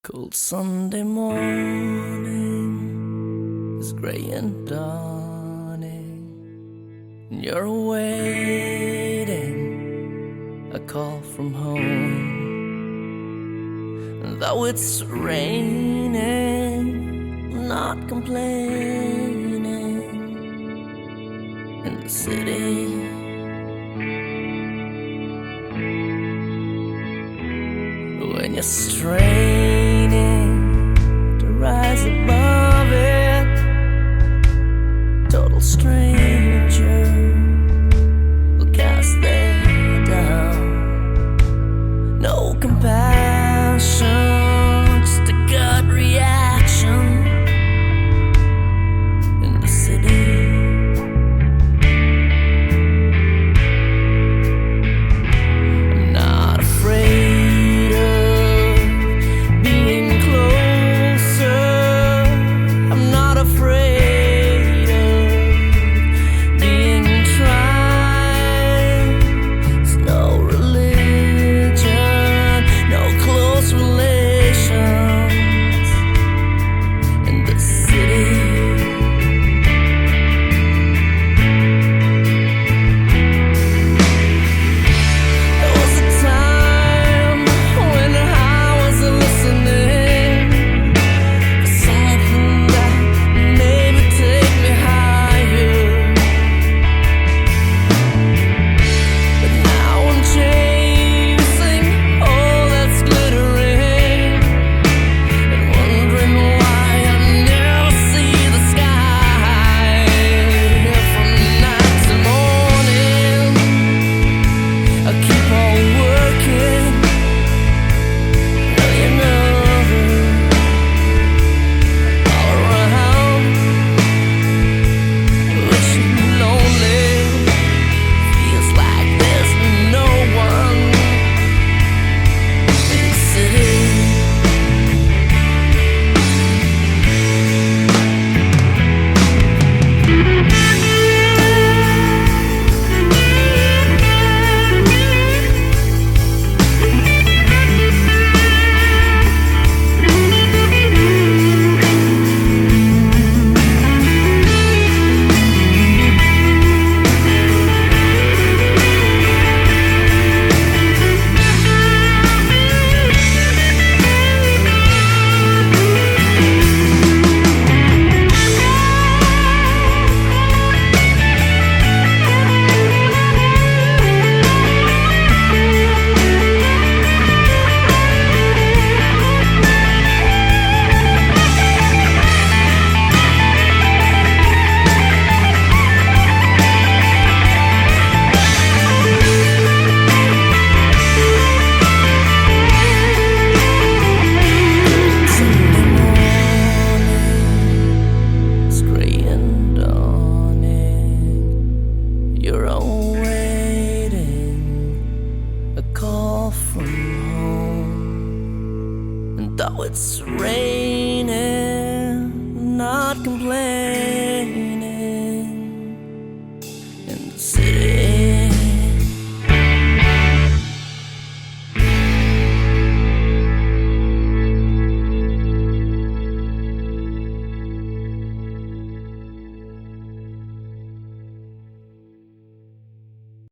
Cold Sunday morning is grey and dawning, and you're awaiting a call from home. And though it's raining, I'm not complaining in the city. When you're straining to rise above it, total stranger will cast them down. No compassion, just a gut reaction in the city. I'm not afraid Though it's raining, I'm not complaining